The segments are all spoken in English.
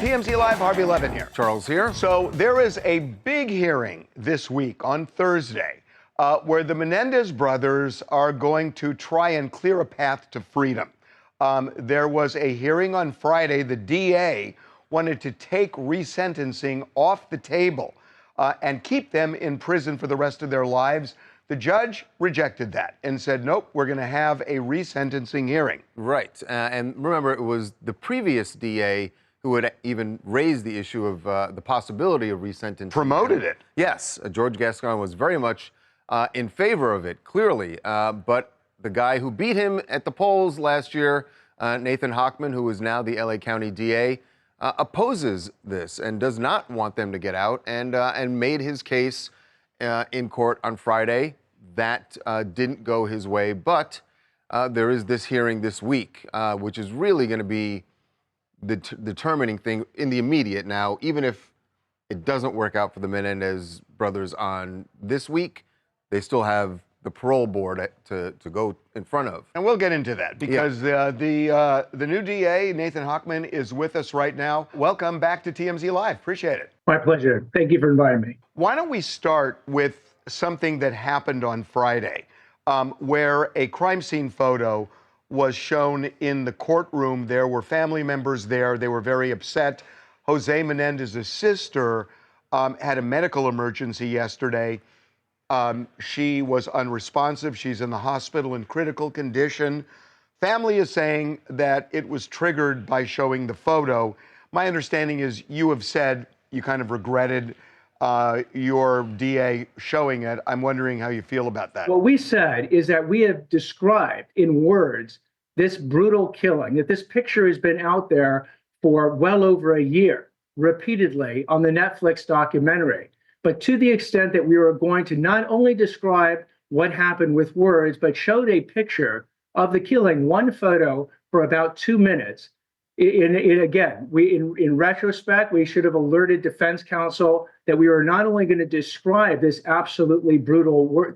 TMZ Live, Harvey Levin here. Charles here. So there is a big hearing this week on Thursday where the Menendez brothers are going to try and clear a path to freedom. There was a hearing on Friday. The DA wanted to take resentencing off the table and keep them in prison for the rest of their lives. The judge rejected that and said, nope, we're going to have a resentencing hearing. Right. And remember, it was the previous DA who had even raised the issue of the possibility of resentencing. Promoted it. Yes. George Gascon was very much in favor of it, clearly. But the guy who beat him at the polls last year, Nathan Hochman, who is now the LA County D.A., opposes this and does not want them to get out and made his case in court on Friday. That didn't go his way, but there is this hearing this week, which is really going to be the determining thing in the immediate. Now, even if it doesn't work out for the Menendez brothers on this week, they still have the parole board to go in front of. And we'll get into that because the new DA, Nathan Hochman, is with us right now. Welcome back to TMZ Live. Appreciate it. My pleasure. Thank you for inviting me. Why don't we start with something that happened on Friday, where a crime scene photo was shown in the courtroom. There were family members there. They were very upset. Jose Menendez's sister had a medical emergency yesterday. She was unresponsive. She's in the hospital in critical condition. Family is saying that it was triggered by showing the photo. My understanding is you have said you kind of regretted your DA showing it. I'm wondering how you feel about that. What we said is that we have described in words this brutal killing, that this picture has been out there for well over a year, repeatedly on the Netflix documentary. But to the extent that we were going to not only describe what happened with words, but showed a picture of the killing, one photo for about 2 minutes. In retrospect, we should have alerted defense counsel that we were not only going to describe this absolutely brutal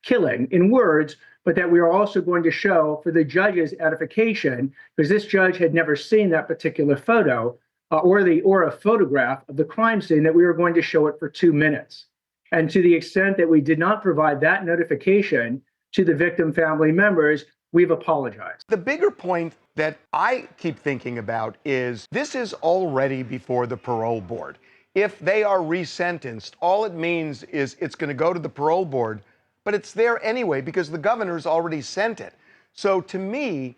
killing in words, but that we were also going to show for the judge's edification, because this judge had never seen that particular photo or a photograph of the crime scene, that we were going to show it for 2 minutes. And to the extent that we did not provide that notification to the victim family members, we've apologized. The bigger point that I keep thinking about is this is already before the parole board. If they are resentenced, all it means is it's going to go to the parole board, but it's there anyway because the governor's already sent it. So to me,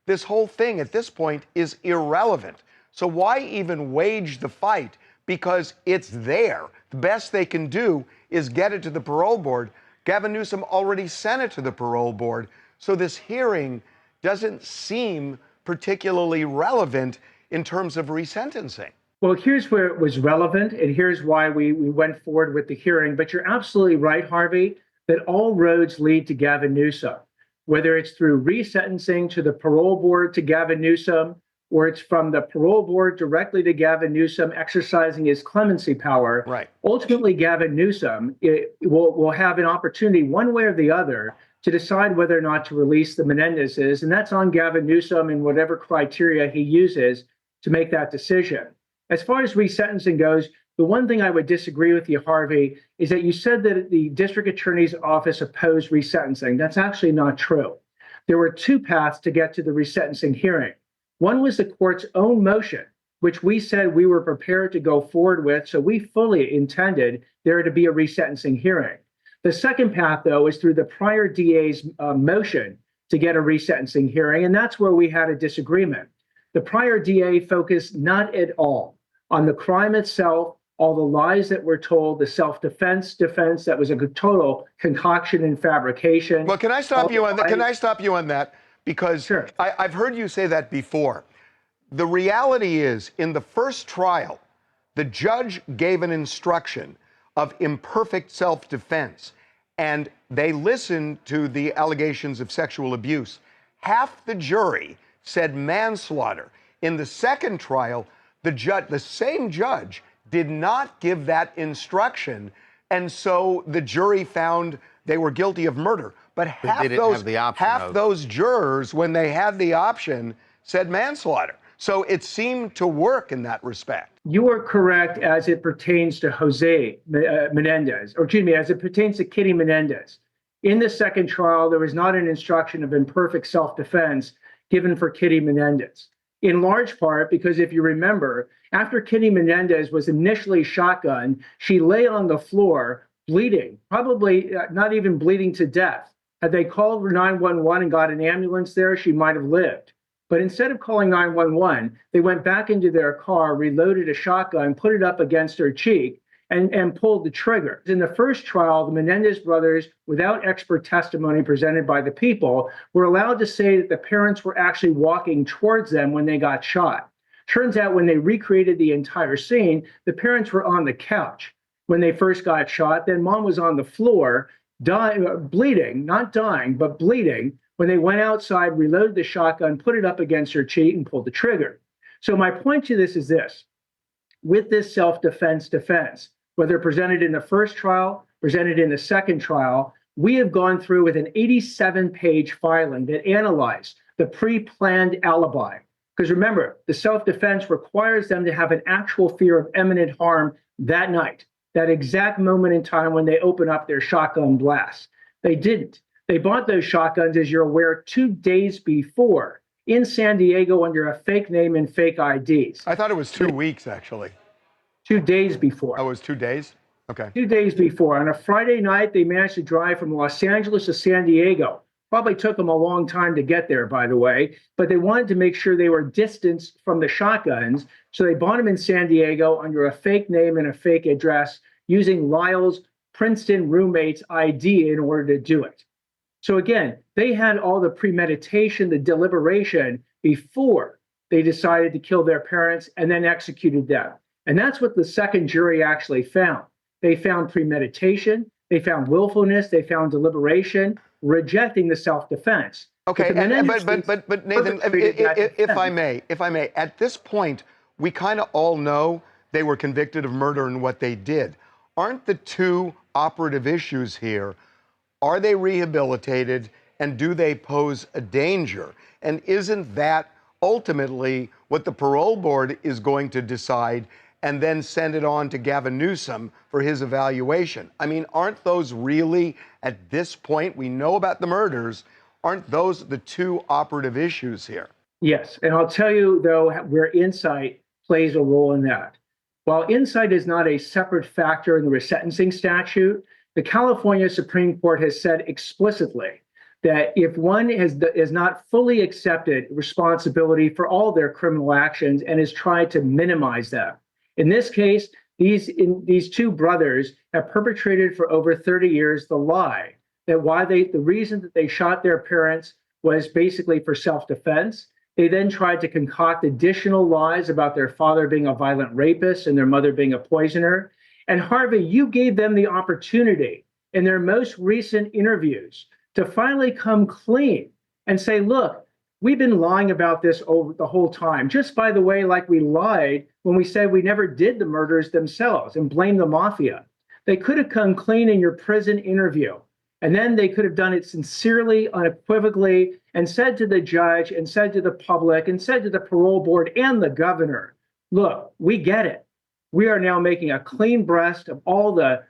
this whole thing at this point is irrelevant. So why even wage the fight? Because it's there. The best they can do is get it to the parole board. Gavin Newsom already sent it to the parole board. So this hearing doesn't seem particularly relevant in terms of resentencing. Well, here's where it was relevant, and here's why we went forward with the hearing. But you're absolutely right, Harvey, that all roads lead to Gavin Newsom, whether it's through resentencing to the parole board to Gavin Newsom, or it's from the parole board directly to Gavin Newsom exercising his clemency power. Right. Ultimately, Gavin Newsom will have an opportunity one way or the other to decide whether or not to release the Menendezes, and that's on Gavin Newsom and whatever criteria he uses to make that decision. As far as resentencing goes, the one thing I would disagree with you, Harvey, is that you said that the district attorney's office opposed resentencing. That's actually not true. There were two paths to get to the resentencing hearing. One was the court's own motion, which we said we were prepared to go forward with, so we fully intended there to be a resentencing hearing. The second path, though, is through the prior DA's motion to get a resentencing hearing, and that's where we had a disagreement. The prior DA focused not at all on the crime itself, all the lies that were told, the self-defense defense that was a total concoction and fabrication. Well, can I stop you on that? Can I stop you on that? Because sure. I've heard you say that before. The reality is, in the first trial, the judge gave an instruction of imperfect self-defense, and they listened to the allegations of sexual abuse. Half the jury said manslaughter. In the second trial, the same judge did not give that instruction, and so the jury found they were guilty of murder. But half those jurors, when they had the option, said manslaughter. So it seemed to work in that respect. You are correct as it pertains to Menendez, or excuse me, as it pertains to Kitty Menendez. In the second trial, there was not an instruction of imperfect self-defense given for Kitty Menendez, in large part because if you remember, after Kitty Menendez was initially shotgunned, she lay on the floor bleeding, probably not even bleeding to death. Had they called 911 and got an ambulance there, she might have lived. But instead of calling 911, they went back into their car, reloaded a shotgun, put it up against her cheek, and pulled the trigger. In the first trial, the Menendez brothers, without expert testimony presented by the people, were allowed to say that the parents were actually walking towards them when they got shot. Turns out when they recreated the entire scene, the parents were on the couch when they first got shot. Then mom was on the floor, bleeding, not dying, but bleeding, when they went outside, reloaded the shotgun, put it up against her cheek, and pulled the trigger. So my point to this is this. With this self-defense defense, whether presented in the first trial, presented in the second trial, we have gone through with an 87-page filing that analyzed the pre-planned alibi. Because remember, the self-defense requires them to have an actual fear of imminent harm that night, that exact moment in time when they open up their shotgun blast. They didn't. They bought those shotguns, as you're aware, 2 days before in San Diego under a fake name and fake IDs. I thought it was 2 weeks, actually. 2 days before. Oh, it was 2 days? Okay. 2 days before. On a Friday night, they managed to drive from Los Angeles to San Diego. Probably took them a long time to get there, by the way, but they wanted to make sure they were distanced from the shotguns. So they bought them in San Diego under a fake name and a fake address using Lyle's Princeton roommate's ID in order to do it. So again, they had all the premeditation, the deliberation before they decided to kill their parents and then executed them. And that's what the second jury actually found. They found premeditation, they found willfulness, they found deliberation, rejecting the self-defense. Okay, but Nathan, if I may, at this point, we kind of all know they were convicted of murder and what they did. Aren't the two operative issues here, are they rehabilitated and do they pose a danger? And isn't that ultimately what the parole board is going to decide and then send it on to Gavin Newsom for his evaluation? I mean, aren't those really, at this point, we know about the murders, aren't those the two operative issues here? Yes, and I'll tell you, though, where insight plays a role in that. While insight is not a separate factor in the resentencing statute, the California Supreme Court has said explicitly that if one has not fully accepted responsibility for all their criminal actions and has tried to minimize them. In this case, these two brothers have perpetrated for over 30 years the lie that the reason that they shot their parents was basically for self-defense. They then tried to concoct additional lies about their father being a violent rapist and their mother being a poisoner. And Harvey, you gave them the opportunity in their most recent interviews to finally come clean and say, look, we've been lying about this over the whole time. Just by the way, like we lied when we said we never did the murders themselves and blamed the mafia. They could have come clean in your prison interview. And then they could have done it sincerely, unequivocally, and said to the judge and said to the public and said to the parole board and the governor, look, we get it. We are now making a clean breast of all the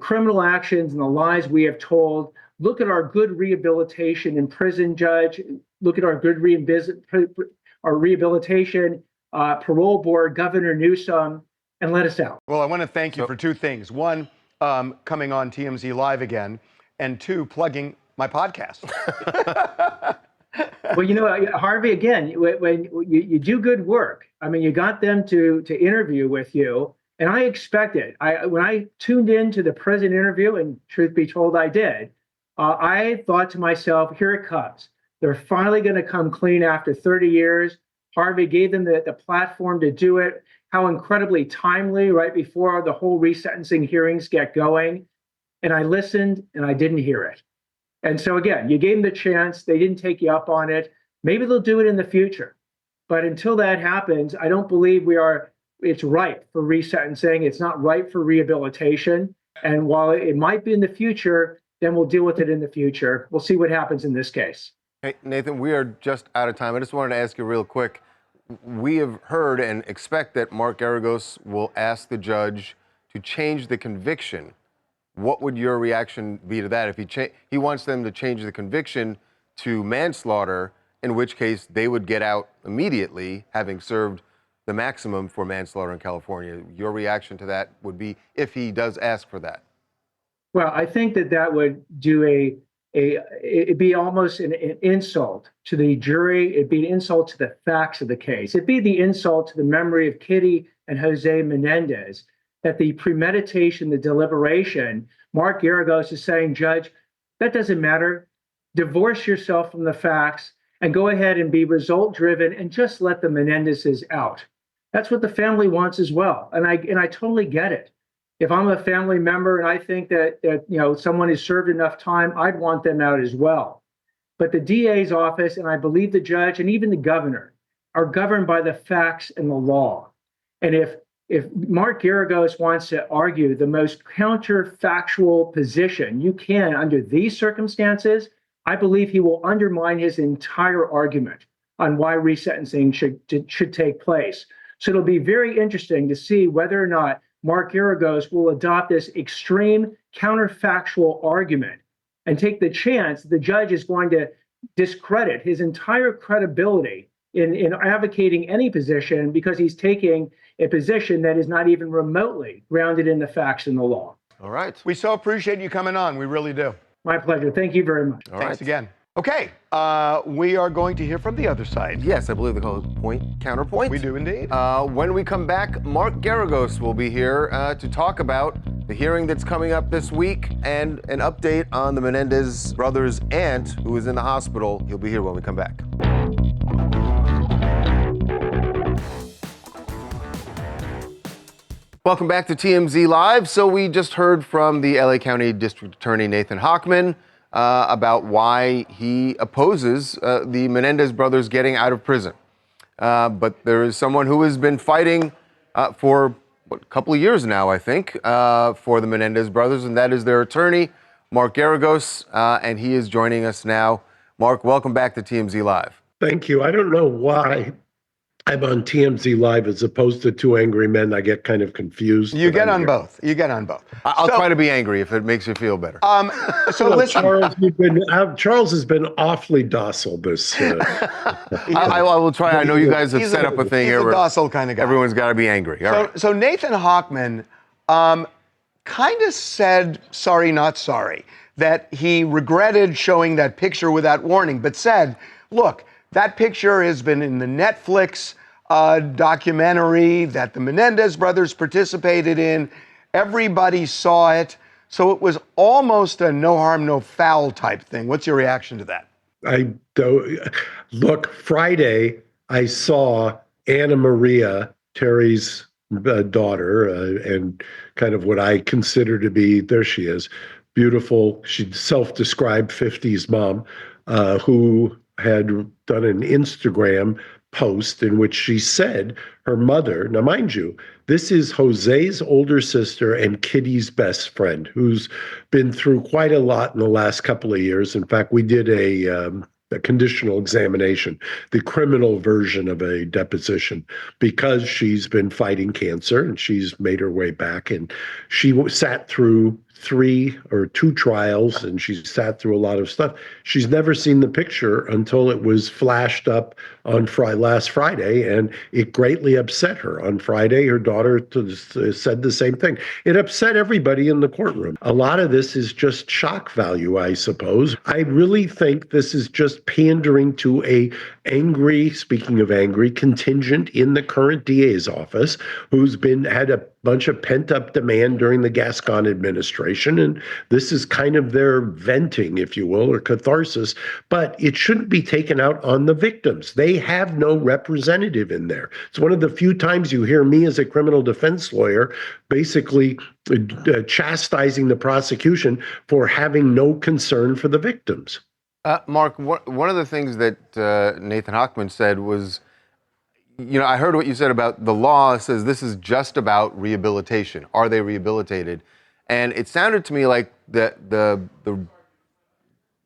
criminal actions and the lies we have told. Look at our good rehabilitation in prison, judge. Look at our good rehabilitation, parole board, Governor Newsom, and let us out. Well, I want to thank you for two things. One, coming on TMZ Live again, and two, plugging my podcast. Well, you know, Harvey, again, when you do good work, I mean, you got them to interview with you, and I expected. When I tuned into the prison interview, and truth be told, I did, I thought to myself, here it comes. They're finally going to come clean after 30 years. Harvey gave them the platform to do it. How incredibly timely, right before the whole resentencing hearings get going. And I listened, and I didn't hear it. And so again, you gave them the chance. They didn't take you up on it. Maybe they'll do it in the future. But until that happens, I don't believe it's ripe for resentencing. It's not ripe for rehabilitation. And while it might be in the future, then we'll deal with it in the future. We'll see what happens in this case. Hey, Nathan, we are just out of time. I just wanted to ask you real quick, we have heard and expect that Mark Geragos will ask the judge to change the conviction. What would your reaction be to that? If he wants them to change the conviction to manslaughter, in which case they would get out immediately, having served the maximum for manslaughter in California. Your reaction to that would be if he does ask for that. Well, I think that would do it'd be almost an insult to the jury. It'd be an insult to the facts of the case. It'd be the insult to the memory of Kitty and Jose Menendez, that the premeditation, the deliberation, Mark Geragos is saying, Judge, that doesn't matter. Divorce yourself from the facts and go ahead and be result driven and just let the Menendezes out. That's what the family wants as well. And I totally get it. If I'm a family member and I think that someone has served enough time, I'd want them out as well. But the DA's office, and I believe the judge and even the governor, are governed by the facts and the law. And if Mark Geragos wants to argue the most counterfactual position you can under these circumstances, I believe he will undermine his entire argument on why resentencing should take place. So it'll be very interesting to see whether or not Mark Geragos will adopt this extreme counterfactual argument and take the chance the judge is going to discredit his entire credibility in advocating any position because he's taking a position that is not even remotely grounded in the facts and the law. All right. We so appreciate you coming on. We really do. My pleasure. Thank you very much. Thanks again. Okay, we are going to hear from the other side. Yes, I believe they call it point, counterpoint. We do indeed. When we come back, Mark Geragos will be here to talk about the hearing that's coming up this week and an update on the Menendez brothers' aunt who is in the hospital. He'll be here when we come back. Welcome back to TMZ Live. So we just heard from the LA County District Attorney Nathan Hochman about why he opposes the Menendez brothers getting out of prison. But there is someone who has been fighting for a couple of years now, I think, for the Menendez brothers, and that is their attorney, Mark Geragos, and he is joining us now. Mark, welcome back to TMZ Live. Thank you. I don't know why I'm on TMZ Live as opposed to Two Angry Men. I get kind of confused. You get on both. You get on both. I'll try to be angry if it makes you feel better. So listen, Charles has been awfully docile this. I will try. I know you guys have set up a thing here he's a where docile kind of guy. everyone's got to be angry. All right. So Nathan Hochman kind of said sorry, not sorry, that he regretted showing that picture without warning, but said, look, that picture has been in the Netflix documentary that the Menendez brothers participated in. Everybody saw it. So it was almost a no harm, no foul type thing. What's your reaction to that? Look, Friday, I saw Anna Maria, Terry's daughter, and kind of what I consider to be, there she is, beautiful, she self-described 50s mom, who had done an Instagram post in which she said her mother, now mind you, this is Jose's older sister and Kitty's best friend, who's been through quite a lot in the last couple of years. In fact, we did a conditional examination, the criminal version of a deposition, because she's been fighting cancer and she's made her way back. And she sat through 3 or 2 trials and she sat through a lot of stuff. She's never seen the picture until it was flashed up on last Friday, and it greatly upset her. On Friday, her daughter said the same thing. It upset everybody in the courtroom. A lot of this is just shock value, I suppose. I really think this is just pandering to a angry, speaking of angry, contingent in the current DA's office, who's had a bunch of pent-up demand during the Gascon administration, and this is kind of their venting, if you will, or catharsis, but it shouldn't be taken out on the victims. They have no representative in there. It's one of the few times you hear me as a criminal defense lawyer basically chastising the prosecution for having no concern for the victims. Mark, one of the things that Nathan Hochman said was, I heard what you said about the law says this is just about rehabilitation. Are they rehabilitated? And it sounded to me like the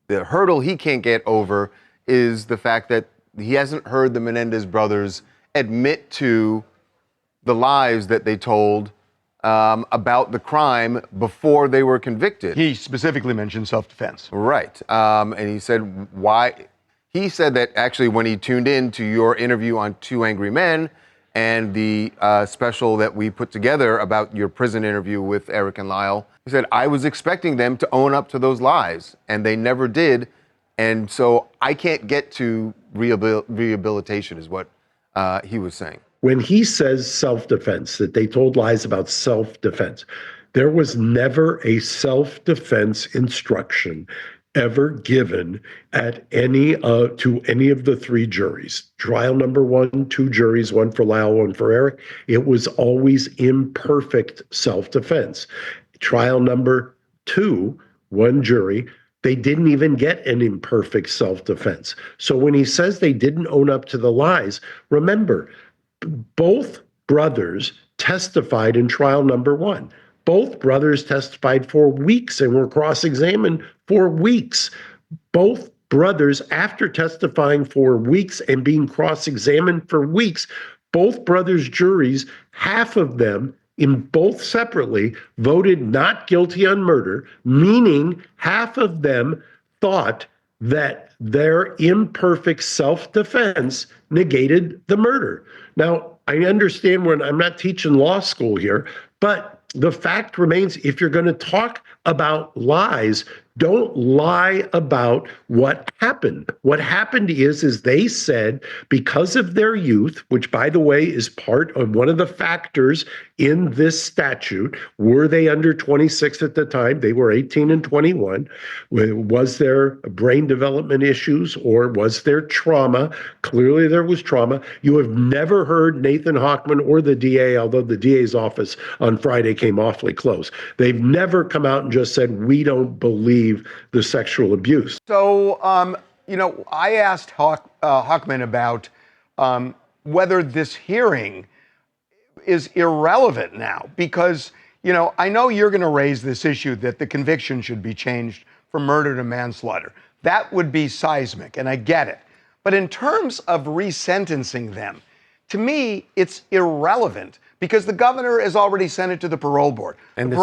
hurdle he can't get over is the fact that he hasn't heard the Menendez brothers admit to the lies that they told about the crime before they were convicted. He specifically mentioned self-defense. Right. And he said why. He said that actually when he tuned in to your interview on Two Angry Men and the special that we put together about your prison interview with Eric and Lyle, he said, I was expecting them to own up to those lies, and they never did. And so I can't get to rehabilitation is what he was saying. When he says self-defense, that they told lies about self-defense, there was never a self-defense instruction ever given at any to any of the three juries. Trial number one, two juries, one for Lyle, one for Eric. It was always imperfect self-defense. Trial number two, one jury, they didn't even get an imperfect self-defense. So when he says they didn't own up to the lies, remember, both brothers testified in trial number one. Both brothers testified for weeks and were cross-examined for weeks. Both brothers, after testifying for weeks and being cross-examined for weeks, both brothers' juries, half of them, in both separately, voted not guilty on murder, meaning half of them thought that their imperfect self-defense negated the murder. Now, I understand when I'm not teaching law school here, but the fact remains, if you're going to talk about lies, don't lie about what happened. What happened is they said because of their youth, which by the way is part of one of the factors in this statute, were they under 26 at the time? They were 18 and 21. Was there brain development issues or was there trauma? Clearly there was trauma. You have never heard Nathan Hochman or the DA, although the DA's office on Friday came awfully close. They've never come out and just said, we don't believe the sexual abuse. So, I asked Hochman about whether this hearing is irrelevant now, because, I know you're going to raise this issue that the conviction should be changed from murder to manslaughter. That would be seismic, and I get it. But in terms of resentencing them, to me, it's irrelevant because the governor has already sent it to the parole board. And the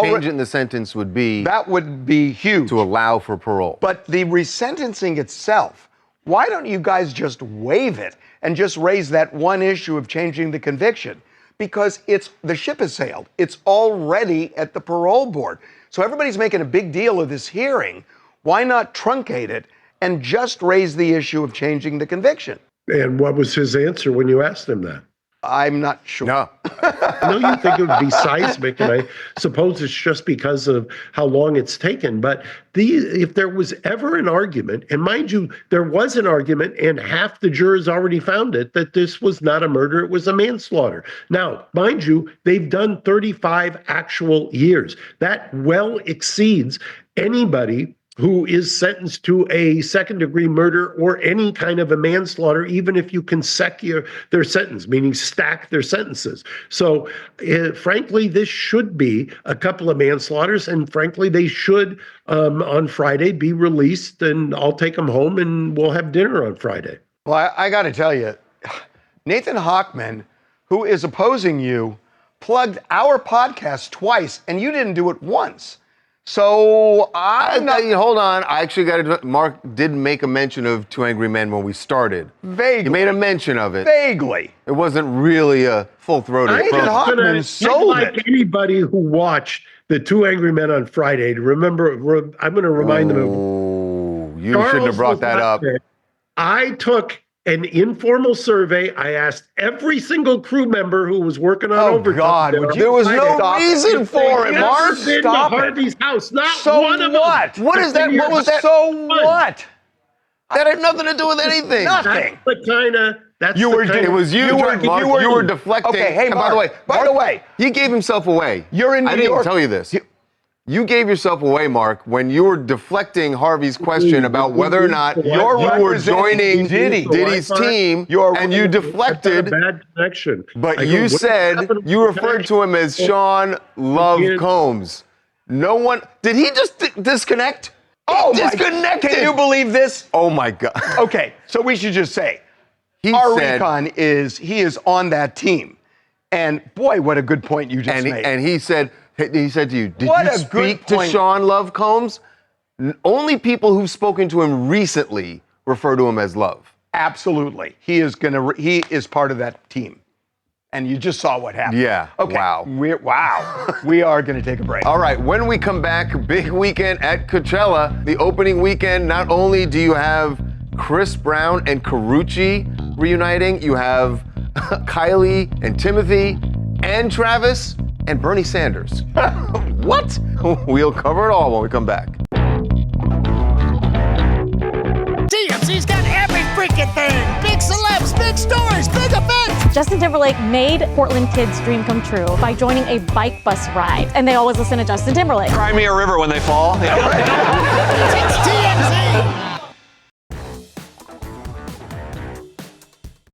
change in the sentence would be... That would be huge. To allow for parole. But the resentencing itself, why don't you guys just waive it and just raise that one issue of changing the conviction? Because the ship has sailed. It's already at the parole board. So everybody's making a big deal of this hearing. Why not truncate it and just raise the issue of changing the conviction? And what was his answer when you asked him that? I'm not sure. No. I know you think it would be seismic, and I suppose it's just because of how long it's taken. But if there was ever an argument, and mind you, there was an argument, and half the jurors already found it, that this was not a murder, it was a manslaughter. Now, mind you, they've done 35 actual years. That well exceeds anybody who is sentenced to a second-degree murder or any kind of a manslaughter, even if you consecutive their sentence, meaning stack their sentences. So, frankly, this should be a couple of manslaughters, and frankly, they should, on Friday, be released, and I'll take them home, and we'll have dinner on Friday. Well, I got to tell you, Nathan Hochman, who is opposing you, plugged our podcast twice, and you didn't do it once. So hold on. I actually got to. Mark did make a mention of Two Angry Men when we started. Vaguely. He made a mention of it. Vaguely. It wasn't really a full-throated. Nathan Hochman sold it. Anybody who watched the Two Angry Men on Friday to remember. I'm going to remind them of. You shouldn't have brought that up. I took an informal survey. I asked every single crew member who was working on overtime. God, there was no reason for it, Mark. Stop it. Harvey's house. Not so one of what? them. What is that? What was that? So what? That had nothing to do with anything. Nothing. You were deflecting. Okay, hey, Mark, by the way, he gave himself away. You're in New York. I didn't tell you this. You gave yourself away, Mark, when you were deflecting Harvey's question about whether or not you were joining Diddy's team, and you deflected. Bad connection. But you said you referred to him as Sean Love Combs. No one. Did he just disconnect? Oh, disconnected. Can you believe this? Oh my God. Okay, so we should just say our said, recon he is on that team. And boy, what a good point you just made. And he said to you, did What you a good speak to point. Sean Love Combs? Only people who've spoken to him recently refer to him as Love. Absolutely. He is part of that team. And you just saw what happened. Yeah. Okay. Wow. We are going to take a break. All right. When we come back, big weekend at Coachella. The opening weekend, not only do you have Chris Brown and Karrueche reuniting, you have Kylie and Timothy and Travis and Bernie Sanders. What? We'll cover it all when we come back. TMZ's got every freaking thing. Big celebs, big stories, big events. Justin Timberlake made Portland kids' dream come true by joining a bike bus ride. And they always listen to Justin Timberlake. Cry me a river when they fall. It's TMZ.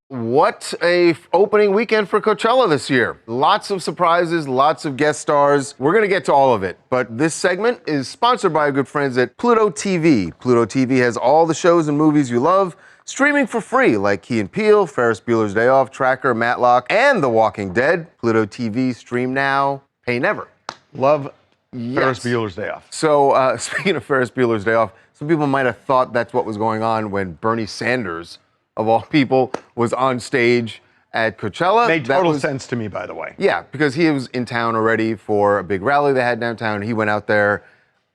What a opening weekend for Coachella this year. Lots of surprises, lots of guest stars. We're going to get to all of it, but this segment is sponsored by our good friends at Pluto TV. Pluto TV has all the shows and movies you love streaming for free, like Key and Peele, Ferris Bueller's Day Off, Tracker, Matlock, and The Walking Dead. Pluto TV, stream now, pay never. Love Yes. Ferris Bueller's Day Off. So speaking of Ferris Bueller's Day Off, some people might have thought that's what was going on when Bernie Sanders, of all people, was on stage at Coachella. Made total sense to me, by the way. Yeah, because he was in town already for a big rally they had downtown. He went out there.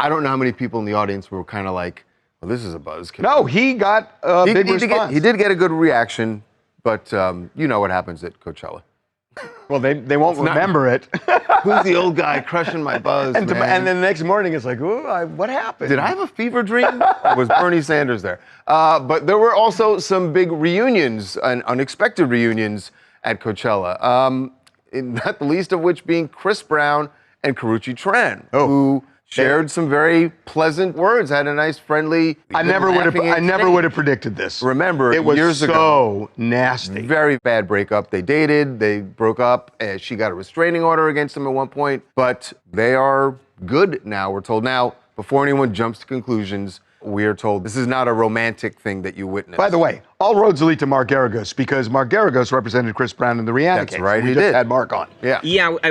I don't know how many people in the audience were kind of like, well, this is a buzzkill. No, he got a big response. He did get a good reaction, but you know what happens at Coachella. Well, they won't remember it. Who's the old guy crushing my buzz, and man? then the next morning, it's like, ooh, what happened? Did I have a fever dream? Was Bernie Sanders there? But there were also some big reunions and unexpected reunions at Coachella. Not the least of which being Chris Brown and Karrueche Tran, who shared some very pleasant words, had a nice, friendly. I never would have predicted this. Remember, it was years so ago, nasty. Very bad breakup. They dated, they broke up, and she got a restraining order against him at one point, but they are good now, we're told. Now, before anyone jumps to conclusions, we are told this is not a romantic thing that you witnessed. By the way, all roads lead to Mark Geragos because Mark Geragos represented Chris Brown in the Rihanna case. That's right, We he just did. had Mark on. Yeah.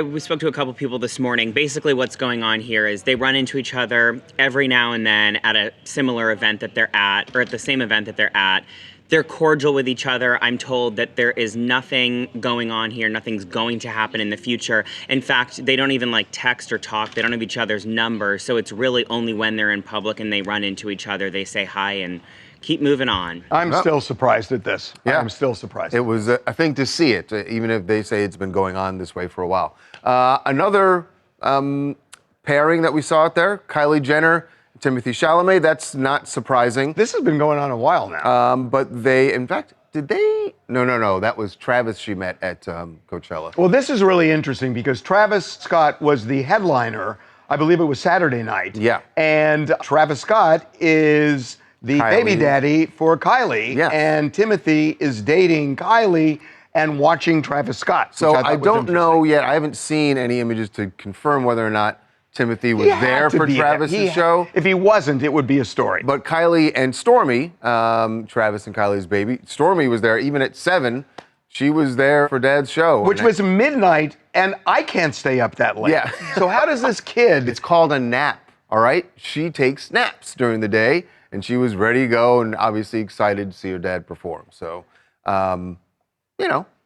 We spoke to a couple people this morning. Basically, what's going on here is they run into each other every now and then at a similar event that they're at, or at the same event that they're at. They're cordial with each other. I'm told that there is nothing going on here. Nothing's going to happen in the future. In fact, they don't even text or talk. They don't have each other's numbers. So it's really only when they're in public and they run into each other, they say hi and keep moving on. I'm still surprised at this. Yeah. I'm still surprised. It was a thing to see it, even if they say it's been going on this way for a while. Another pairing that we saw out there, Kylie Jenner, Timothy Chalamet, that's not surprising. This has been going on a while now. But they, in fact, did they? No, that was Travis she met at Coachella. Well, this is really interesting because Travis Scott was the headliner. I believe it was Saturday night. Yeah. And Travis Scott is the baby daddy for Kylie. Yes. And Timothy is dating Kylie and watching Travis Scott. So I I don't know yet. I haven't seen any images to confirm whether or not Timothy was there for Travis's show. If he wasn't, it would be a story. But Kylie and Stormy, Travis and Kylie's baby, Stormy was there even at 7. She was there for Dad's show. Which was midnight, and I can't stay up that late. Yeah. So how does this kid... It's called a nap, all right? She takes naps during the day, and she was ready to go and obviously excited to see her dad perform. So, a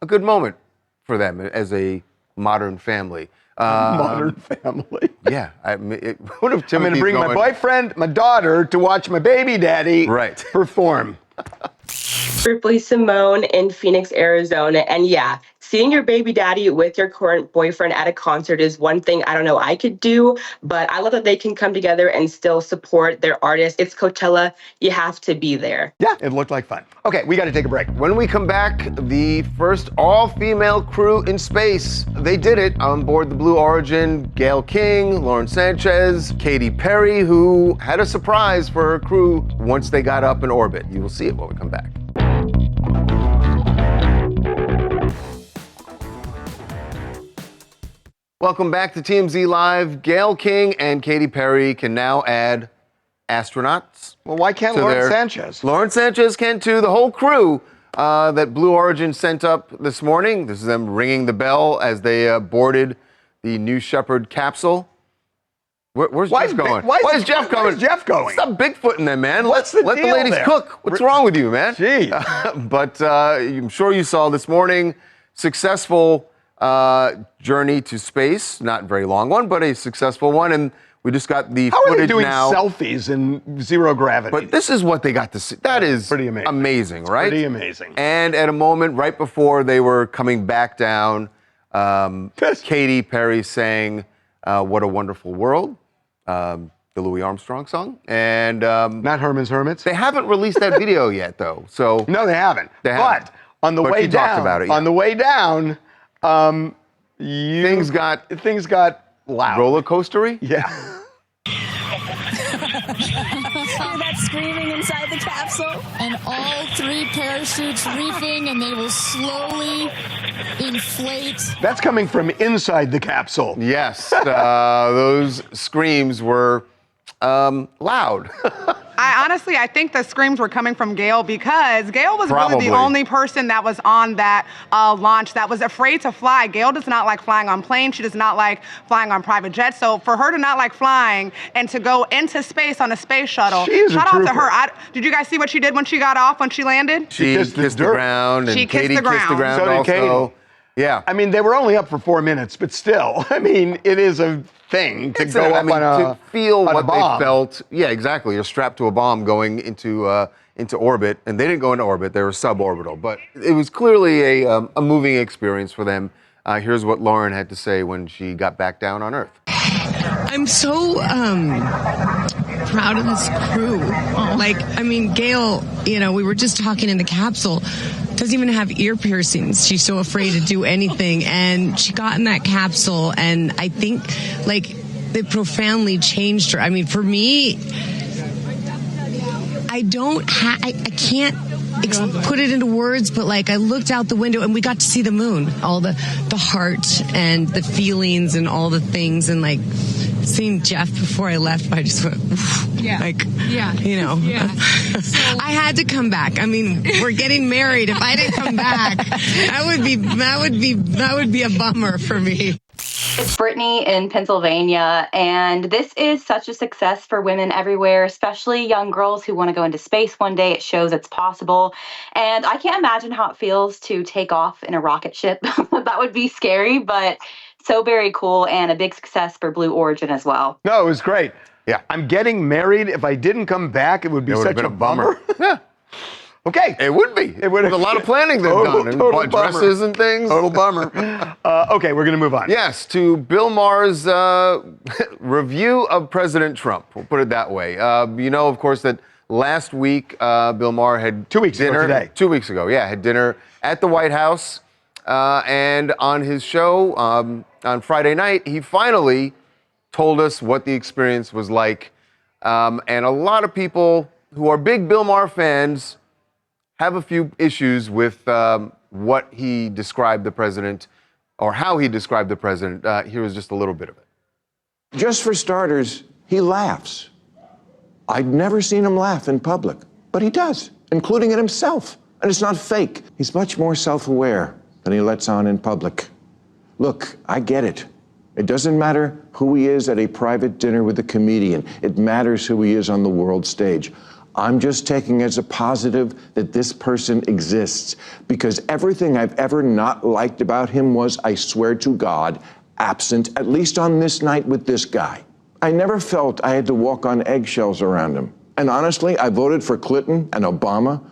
good moment for them as a modern family. Modern family. Yeah. What if Timothy's I'm going to bring my boyfriend, my daughter, to watch my baby daddy perform. Ripley Simone in Phoenix, Arizona. And yeah, seeing your baby daddy with your current boyfriend at a concert is one thing I don't know I could do, but I love that they can come together and still support their artist. It's Coachella. You have to be there. Yeah, it looked like fun. Okay, we got to take a break. When we come back, the first all-female crew in space. They did it on board the Blue Origin. Gayle King, Lorenz Sanchez, Katy Perry, who had a surprise for her crew once they got up in orbit. You will see it when we come back. Welcome back to TMZ Live. Gayle King and Katy Perry can now add astronauts. Well, why can't Lorenz Sanchez? Lorenz Sanchez can too. The whole crew that Blue Origin sent up this morning. This is them ringing the bell as they boarded the New Shepard capsule. Where's Jeff going? Why is Jeff going? Where's Jeff going? Stop Bigfooting them, man. What's Let the the deal ladies there? cook. What's wrong with you, man? Gee. But I'm sure you saw this morning, successful journey to space. Not a very long one, but a successful one. And we just got the How footage are they doing now. selfies in zero gravity? But this is what they got to see. That is pretty amazing. Amazing, right? Pretty amazing. And at a moment right before they were coming back down, Katy Perry sang "What a Wonderful World," the Louis Armstrong song, and not Herman's Hermits. They haven't released that video yet, though. So no, they haven't. They haven't. But on the way she down, talked about it, yeah. on the way down, things got loud. Roller coastery. Yeah. Hear that screaming inside the capsule? And all 3 parachutes reefing, and they will slowly inflate. That's coming from inside the capsule. Yes, those screams were loud. I think the screams were coming from Gayle because Gayle was Probably. really the only person that was on that launch that was afraid to fly. Gayle does not like flying on planes. She does not like flying on private jets. So for her to not like flying and to go into space on a space shuttle, shout out to her. Did you guys see what she did when she got off, when she landed? She kissed the ground, and She kissed Katy the ground. kissed the ground So did also. Katy. Yeah. I mean, they were only up for 4 minutes, but still, I mean, it is a thing to go up on to feel on what a bomb. they felt. Yeah, exactly. You're strapped to a bomb going into orbit, and they didn't go into orbit; they were suborbital. But it was clearly a moving experience for them. Here's what Lauren had to say when she got back down on Earth. I'm so proud of this crew. Like, I mean, Gayle, we were just talking in the capsule, doesn't even have ear piercings. She's so afraid to do anything. And she got in that capsule, and I think, like, it profoundly changed her. I mean, for me, I can't put it into words, but like I looked out the window and we got to see the moon, all the heart and the feelings and all the things, and like seeing Jeff before I left, I just went, I had to come back. I mean, we're getting married. If I didn't come back, that would be a bummer for me. It's Brittany in Pennsylvania, and this is such a success for women everywhere, especially young girls who want to go into space one day. It shows it's possible, and I can't imagine how it feels to take off in a rocket ship. That would be scary, but so very cool, and a big success for Blue Origin as well. No, it was great. Yeah. I'm getting married. If I didn't come back, it would be such a bummer. Yeah. Okay. It would be. It would. A lot of planning they've done. And Total bought dresses and things. Total bummer. Okay, we're going to move on. Yes, to Bill Maher's review of President Trump. We'll put it that way. Of course, that last week Bill Maher had 2 weeks ago today. 2 weeks ago, had dinner at the White House. And on his show on Friday night, he finally told us what the experience was like. And a lot of people who are big Bill Maher fans have a few issues with what he described the president, or how he described the president. Here is just a little bit of it. Just for starters, he laughs. I'd never seen him laugh in public, but he does, including at himself. And it's not fake. He's much more self-aware than he lets on in public. Look, I get it. It doesn't matter who he is at a private dinner with a comedian. It matters who he is on the world stage. I'm just taking as a positive that this person exists, because everything I've ever not liked about him was, I swear to God, absent, at least on this night with this guy. I never felt I had to walk on eggshells around him. And honestly, I voted for Clinton and Obama,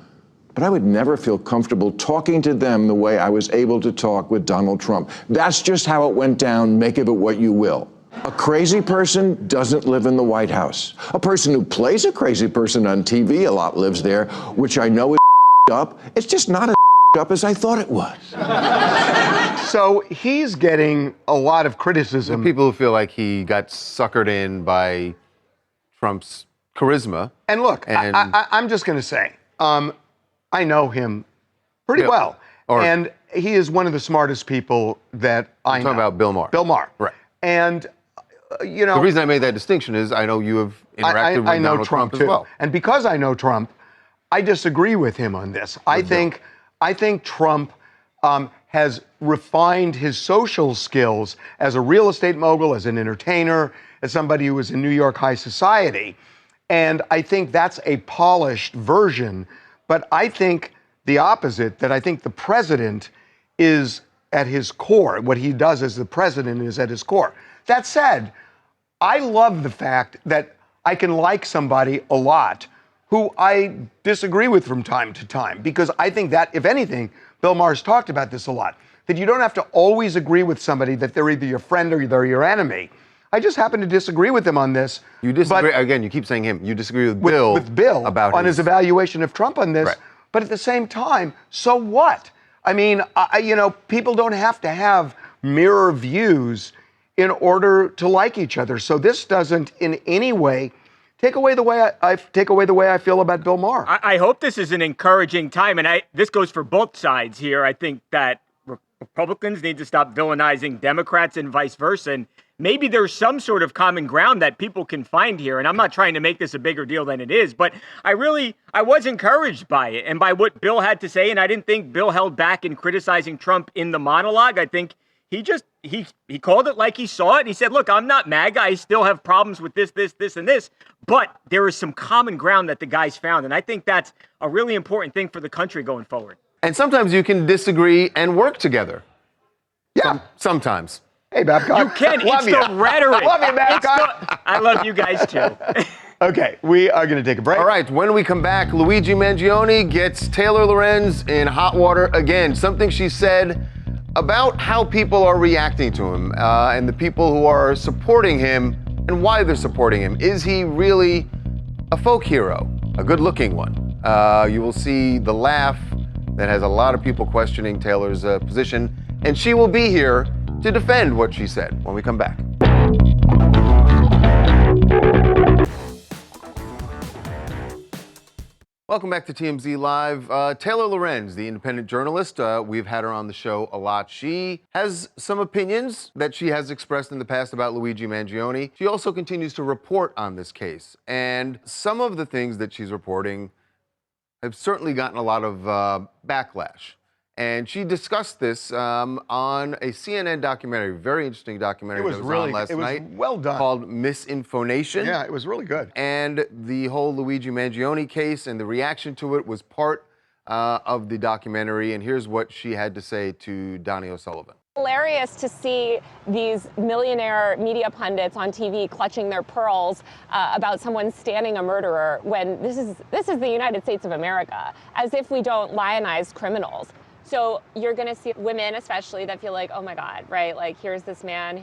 but I would never feel comfortable talking to them the way I was able to talk with Donald Trump. That's just how it went down. Make of it what you will. A crazy person doesn't live in the White House. A person who plays a crazy person on TV a lot lives there, which I know is up. It's just not as up as I thought it was. So he's getting a lot of criticism. People who feel like he got suckered in by Trump's charisma. And look, I'm just going to say, I know him pretty well. And he is one of the smartest people that I know. Talking about Bill Maher. Bill Maher. Right. And, the reason I made that distinction is I know you have interacted with Donald Trump as well. And because I know Trump, I disagree with him on this. I think I think Trump has refined his social skills as a real estate mogul, as an entertainer, as somebody who was in New York high society. And I think that's a polished version. But I think the opposite, that I think the president is at his core. What he does as the president is at his core. That said, I love the fact that I can like somebody a lot who I disagree with from time to time, because I think that, if anything, Bill Maher's talked about this a lot, that you don't have to always agree with somebody, that they're either your friend or they're your enemy. I just happen to disagree with him on this. You disagree, again, you keep saying him. You disagree with Bill. With Bill about on his evaluation of Trump on this. Right. But at the same time, so what? I mean, people don't have to have mirror views in order to like each other. So this doesn't in any way take away the way I feel about Bill Maher. I hope this is an encouraging time, and this goes for both sides here. I think that Republicans need to stop villainizing Democrats and vice versa. And maybe there's some sort of common ground that people can find here. And I'm not trying to make this a bigger deal than it is, but I was encouraged by it and by what Bill had to say. And I didn't think Bill held back in criticizing Trump in the monologue. I think he called it like he saw it. He said, look, I'm not MAGA. I still have problems with this, and this. But there is some common ground that the guys found. And I think that's a really important thing for the country going forward. And sometimes you can disagree and work together. Yeah. Sometimes. Hey, Babcock. You can. It's the rhetoric. Love you, Babcock. I love you guys, too. Okay, we are going to take a break. All right, when we come back, Luigi Mangione gets Taylor Lorenz in hot water again. Something she said about how people are reacting to him and the people who are supporting him and why they're supporting him. Is he really a folk hero, a good-looking one? You will see the laugh that has a lot of people questioning Taylor's position, and she will be here to defend what she said when we come back. Welcome back to TMZ Live. Taylor Lorenz, the independent journalist, we've had her on the show a lot. She has some opinions that she has expressed in the past about Luigi Mangione. She also continues to report on this case. And some of the things that she's reporting have certainly gotten a lot of backlash. And she discussed this on a CNN documentary, very interesting documentary that was on last night. It was well done. Called Misinformation. Yeah, it was really good. And the whole Luigi Mangione case and the reaction to it was part of the documentary. And here's what she had to say to Donnie O'Sullivan. Hilarious to see these millionaire media pundits on TV clutching their pearls about someone standing a murderer when this is the United States of America, as if we don't lionize criminals. So you're going to see women, especially, that feel like, oh my God, right? Like, here's this man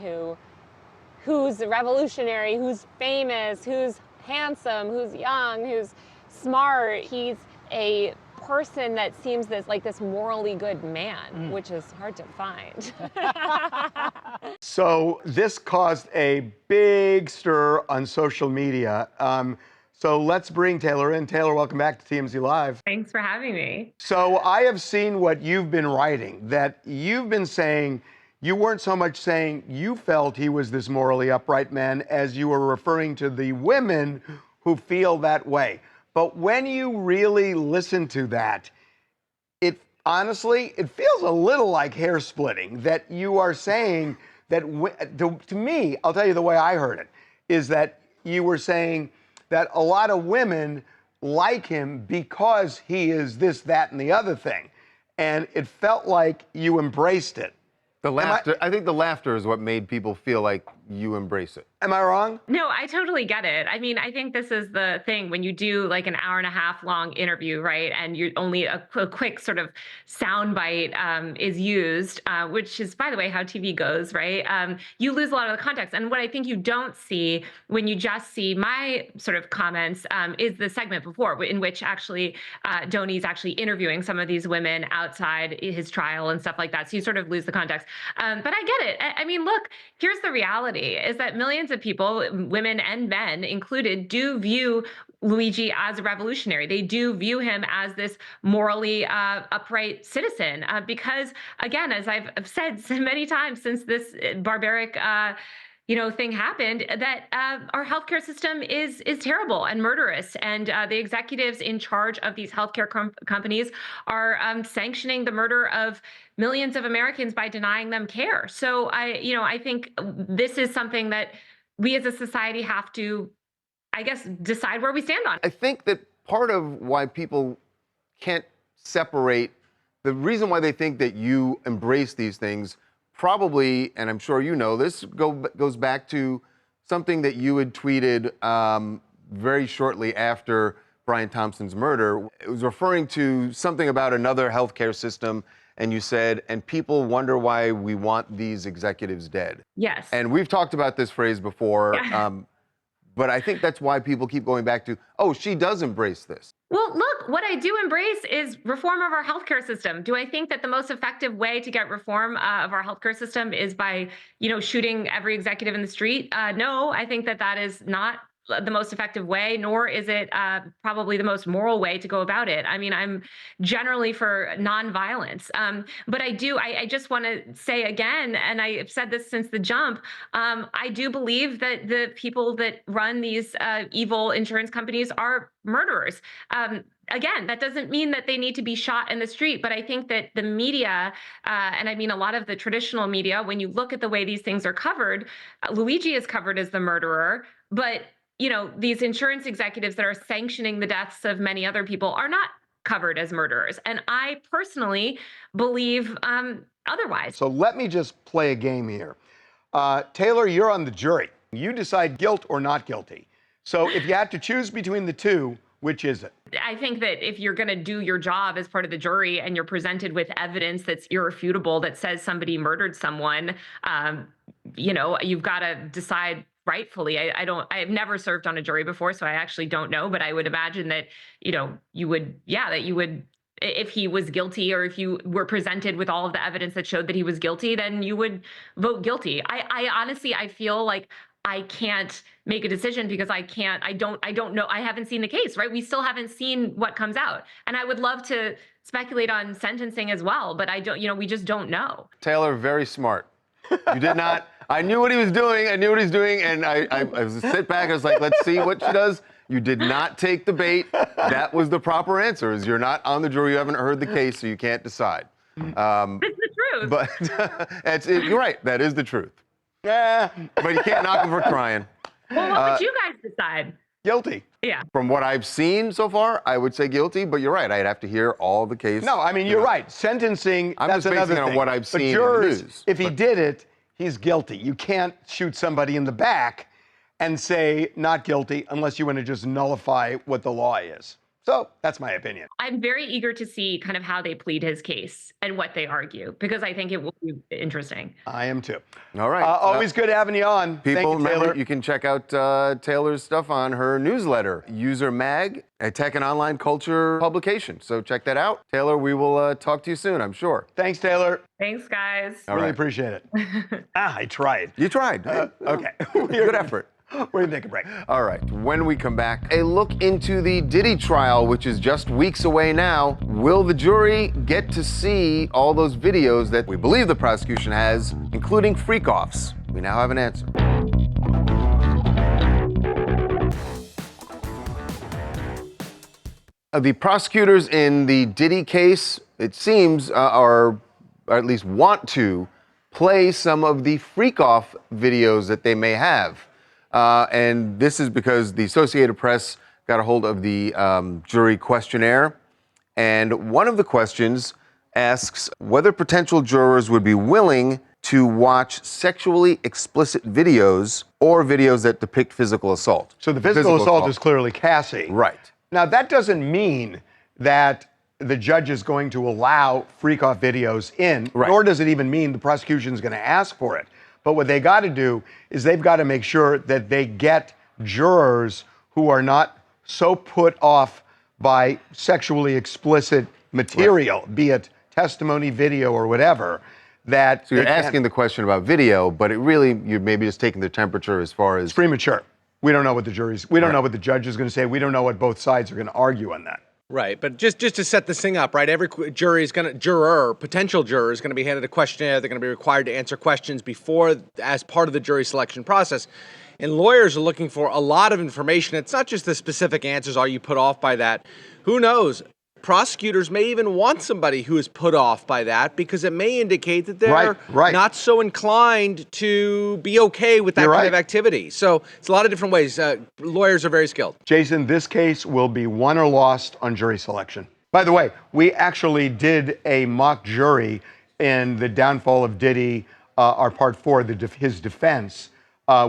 who's revolutionary, who's famous, who's handsome, who's young, who's smart. He's a person that seems this morally good man, which is hard to find. So this caused a big stir on social media. So let's bring Taylor in. Taylor, welcome back to TMZ Live. Thanks for having me. So I have seen what you've been writing, that you've been saying, you weren't so much saying you felt he was this morally upright man as you were referring to the women who feel that way. But when you really listen to that, honestly, it feels a little like hair splitting, that you are saying that, to me, I'll tell you the way I heard it, is that you were saying that a lot of women like him because he is this, that, and the other thing. And it felt like you embraced it. The laughter, I think the laughter is what made people feel like you embrace it. Am I wrong? No, I totally get it. I mean, I think this is the thing when you do like an hour and a half long interview, right? And you're only a quick sort of soundbite is used, which is, by the way, how TV goes, right? You lose a lot of the context. And what I think you don't see when you just see my sort of comments is the segment before, in which actually Donnie's actually interviewing some of these women outside his trial and stuff like that. So you sort of lose the context. But I get it. I mean, look, here's the reality, is that millions of people, women and men included, do view Luigi as a revolutionary. They do view him as this morally upright citizen because, again, as I've said so many times since this barbaric thing happened, that our healthcare system is terrible and murderous, and the executives in charge of these healthcare companies are sanctioning the murder of millions of Americans by denying them care. So I think this is something that we as a society have to, I guess, decide where we stand on. I think that part of why people can't separate, the reason why they think that you embrace these things probably, and I'm sure you know this, goes back to something that you had tweeted very shortly after Brian Thompson's murder. It was referring to something about another healthcare system, and you said, and people wonder why we want these executives dead. Yes. And we've talked about this phrase before, but I think that's why people keep going back to, oh, she does embrace this. Well, look, what I do embrace is reform of our healthcare system. Do I think that the most effective way to get reform of our healthcare system is by, shooting every executive in the street? No, I think that is not the most effective way, nor is it probably the most moral way to go about it. I mean, I'm generally for nonviolence, but I just want to say again, and I've said this since the jump, I do believe that the people that run these evil insurance companies are murderers. Again, that doesn't mean that they need to be shot in the street, but I think that the media, and I mean a lot of the traditional media, when you look at the way these things are covered, Luigi is covered as the murderer, but these insurance executives that are sanctioning the deaths of many other people are not covered as murderers. And I personally believe otherwise. So let me just play a game here. Taylor, you're on the jury. You decide guilt or not guilty. So if you had to choose between the two, which is it? I think that if you're going to do your job as part of the jury and you're presented with evidence that's irrefutable that says somebody murdered someone, you've got to decide rightfully. I've never served on a jury before, so I actually don't know, but I would imagine that, you would, if he was guilty, or if you were presented with all of the evidence that showed that he was guilty, then you would vote guilty. I honestly, I feel like I can't make a decision because I don't know. I haven't seen the case, right? We still haven't seen what comes out. And I would love to speculate on sentencing as well, but I don't, we just don't know. Taylor, very smart. You did not. I knew what he was doing. And I was sit back. I was like, let's see what she does. You did not take the bait. That was the proper answer. Is you're not on the jury. You haven't heard the case, so you can't decide. It's the truth. But you're right. That is the truth. Yeah. But you can't knock him for crying. Well, what would you guys decide? Guilty. Yeah. From what I've seen so far, I would say guilty, but you're right. I'd have to hear all the case. No, I mean, you're right. Sentencing, I'm that's just basing another it on thing. what I've seen jurors, in the news. If he did it, he's guilty. You can't shoot somebody in the back and say not guilty unless you want to just nullify what the law is. So that's my opinion. I'm very eager to see kind of how they plead his case and what they argue, because I think it will be interesting. I am too. All right. Always good having you on. People, Thank you, remember, Taylor. you can check out Taylor's stuff on her newsletter, User Mag, a tech and online culture publication. So check that out. Taylor, we will talk to you soon, I'm sure. Thanks, Taylor. Thanks, guys. Really appreciate it. I tried. You tried. Okay. Good effort. We're going to take a break. All right. When we come back, a look into the Diddy trial, which is just weeks away now. Will the jury get to see all those videos that we believe the prosecution has, including freak-offs? We now have an answer. The prosecutors in the Diddy case, it seems, or at least want to play some of the freak-off videos that they may have. And this is because the Associated Press got a hold of the jury questionnaire. And one of the questions asks whether potential jurors would be willing to watch sexually explicit videos or videos that depict physical assault. So the physical assault is clearly Cassie. Right. Now, that doesn't mean that the judge is going to allow freak-off videos in, nor does it even mean the prosecution is going to ask for it. But what they got to do is they've got to make sure that they get jurors who are not so put off by sexually explicit material, be it testimony, video, or whatever, that... So you're asking the question about video, but it really, you're maybe just taking the temperature as far as... It's premature. We don't know what the jury's... We don't know what the judge is going to say. We don't know what both sides are going to argue on that. Right, but just to set this thing up, right? Every potential juror is going to be handed a questionnaire. They're going to be required to answer questions as part of the jury selection process. And lawyers are looking for a lot of information. It's not just the specific answers. Are you put off by that? Who knows? Prosecutors may even want somebody who is put off by that because it may indicate that they're not so inclined to be okay with that kind of activity. So it's a lot of different ways. Lawyers are very skilled. Jason, this case will be won or lost on jury selection. By the way, we actually did a mock jury in the downfall of Diddy, our part 4, his defense,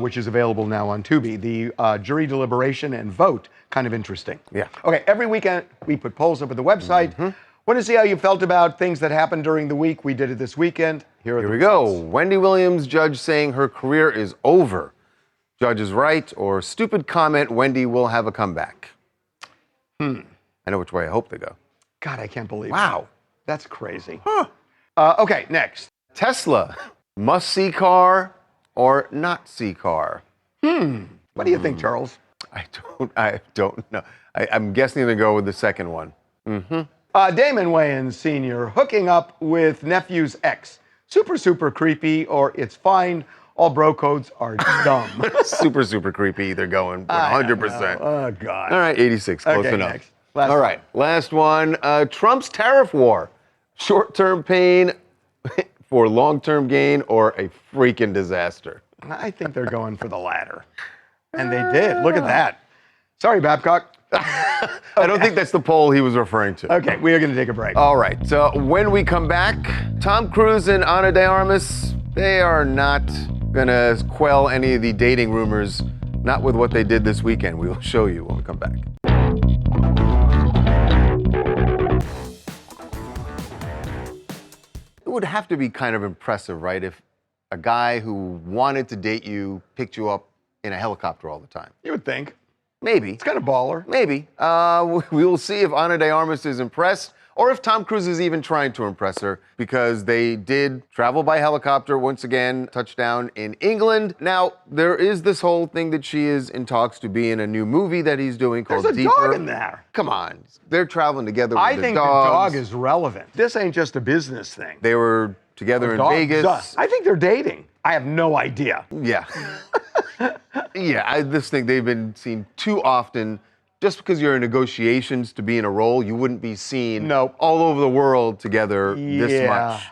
which is available now on Tubi. The jury deliberation and vote, kind of interesting. Yeah. Okay, every weekend we put polls up at the website. Want to see how you felt about things that happened during the week? We did it this weekend. Here we go. Wendy Williams, judge saying her career is over. Judge is right, or stupid comment, Wendy will have a comeback. I know which way I hope they go. God, I can't believe Wow. That's crazy. Okay, next. Tesla, must-see car or not-see car? What do you think, Charles? I don't know. I'm guessing they go with the second one. Damon Wayans Sr. hooking up with nephew's ex. Super creepy, or it's fine. All bro codes are dumb. super creepy. They're going 100%. Oh, God. All right, 86. Close Okay, enough. next. All right, last one. Trump's tariff war. Short-term pain for long-term gain, or a freaking disaster? I think they're going for the latter. And they did. Look at that. Sorry, Babcock. I don't think that's the poll he was referring to. Okay, we are going to take a break. All right. So when we come back, Tom Cruise and Ana de Armas, they are not going to quell any of the dating rumors, not with what they did this weekend. We will show you when we come back. It would have to be kind of impressive, right, if a guy who wanted to date you picked you up in a helicopter all the time. You would think. Maybe. It's kind of baller. Maybe. We will see if Ana de Armas is impressed or if Tom Cruise is even trying to impress her, because they did travel by helicopter once again, touchdown in England. Now, there is this whole thing that she is in talks to be in a new movie that he's doing called There's a Deeper. dog in there. Come on. They're traveling together with I the think dogs. the dog is relevant. This ain't just a business thing. They were together in Dog Vegas. does. I think they're dating. I have no idea. Yeah. Yeah, I just think they've been seen too often. Just because you're in negotiations to be in a role, you wouldn't be seen all over the world together this much.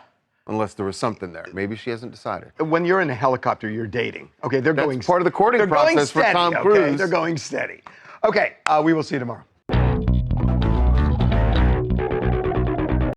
Unless there was something there. Maybe she hasn't decided. When you're in a helicopter, you're dating. Okay, they're That's going part of the courting they're process going for steady, Tom okay? Cruise. They're going steady. Okay, we will see you tomorrow.